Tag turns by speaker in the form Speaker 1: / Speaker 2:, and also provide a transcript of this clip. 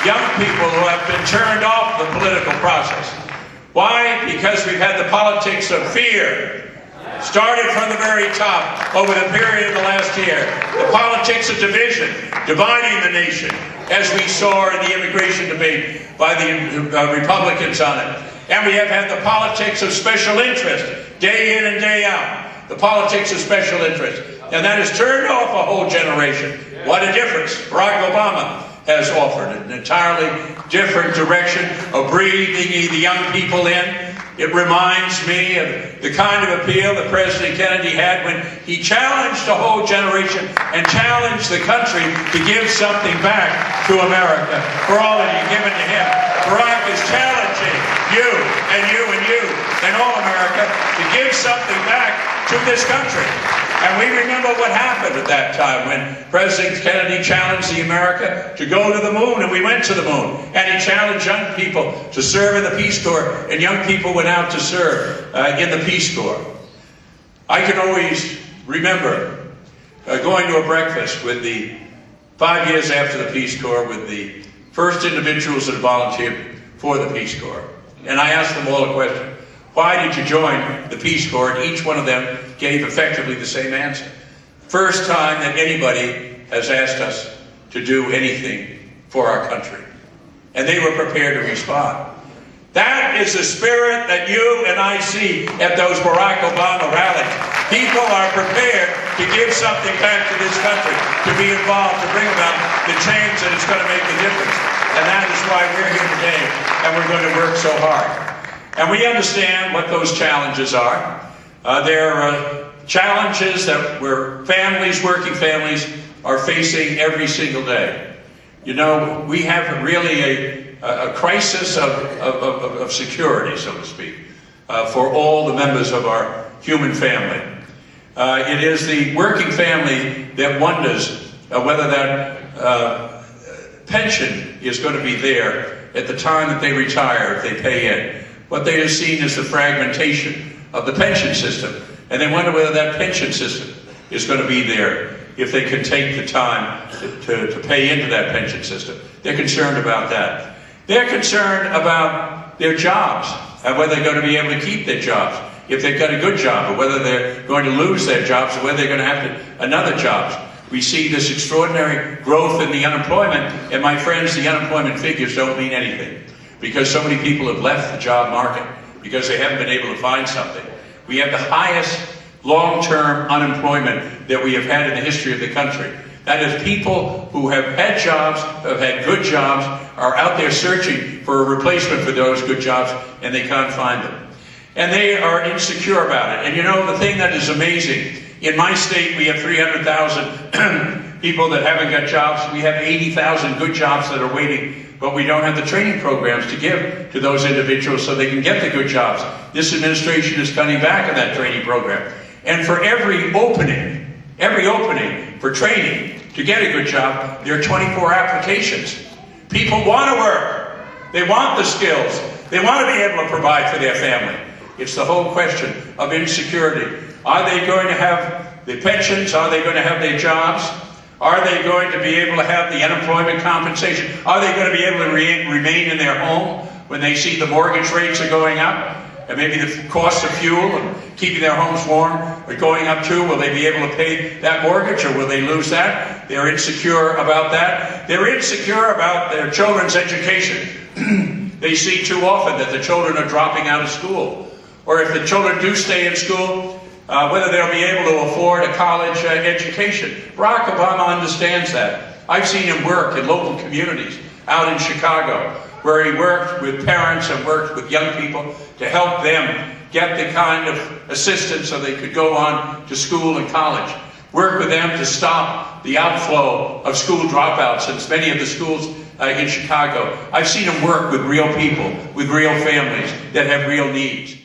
Speaker 1: young people who have been turned off the political process. Why? Because we've had the politics of fear. Started from the very top over the period of the last year. The politics of division, dividing the nation, as we saw in the immigration debate by the Republicans on it. And we have had the politics of special interest, day in and day out. The politics of special interest. And that has turned off a whole generation. What a difference Barack Obama has offered. An entirely different direction of breathing the young people in. It reminds me of the kind of appeal that President Kennedy had when he challenged a whole generation and challenged the country to give something back to America for all that he'd given to him. Barack is challenging you and you and you and all America to give something back to this country. And we remember what happened at that time when President Kennedy challenged the America to go to the moon, and we went to the moon. And he challenged young people to serve in the Peace Corps, and young people went out to serve in the Peace Corps. I can always remember going to a breakfast with 5 years after the Peace Corps, with the first individuals that volunteered for the Peace Corps. And I asked them all a question. Why did you join the Peace Corps? And each one of them gave effectively the same answer. First time that anybody has asked us to do anything for our country. And they were prepared to respond. That is the spirit that you and I see at those Barack Obama rallies. People are prepared to give something back to this country, to be involved, to bring about the change that is going to make the difference. And that is why we're here today, and we're going to work so hard. And we understand what those challenges are. There are challenges that families, working families, are facing every single day. You know, we have really a crisis of security, so to speak, for all the members of our human family. It is the working family that wonders whether that pension is going to be there at the time that they retire, if they pay in. What they have seen is the fragmentation of the pension system, and they wonder whether that pension system is going to be there if they can take the time to pay into that pension system. They're concerned about that. They're concerned about their jobs, and whether they're going to be able to keep their jobs, if they've got a good job, or whether they're going to lose their jobs, or whether they're going to have another job. We see this extraordinary growth in the unemployment, and my friends, the unemployment figures don't mean anything, because so many people have left the job market because they haven't been able to find something. We have the highest long-term unemployment that we have had in the history of the country. That is, people who have had jobs, have had good jobs, are out there searching for a replacement for those good jobs, and they can't find them. And they are insecure about it. And you know, the thing that is amazing, in my state we have 300,000 people that haven't got jobs. We have 80,000 good jobs that are waiting, but we don't have the training programs to give to those individuals so they can get the good jobs. This administration is cutting back on that training program. And for every opening for training to get a good job, there are 24 applications. People want to work. They want the skills. They want to be able to provide for their family. It's the whole question of insecurity. Are they going to have the pensions? Are they going to have their jobs? Are they going to be able to have the unemployment compensation? Are they going to be able to remain in their home when they see the mortgage rates are going up? And maybe the cost of fuel and keeping their homes warm are going up too. Will they be able to pay that mortgage, or will they lose that? They're insecure about that. They're insecure about their children's education. They see too often that the children are dropping out of school. Or if the children do stay in school, whether they'll be able to afford a college education. Barack Obama understands that. I've seen him work in local communities out in Chicago, where he worked with parents and worked with young people to help them get the kind of assistance so they could go on to school and college. Work with them to stop the outflow of school dropouts in many of the schools in Chicago. I've seen him work with real people, with real families that have real needs.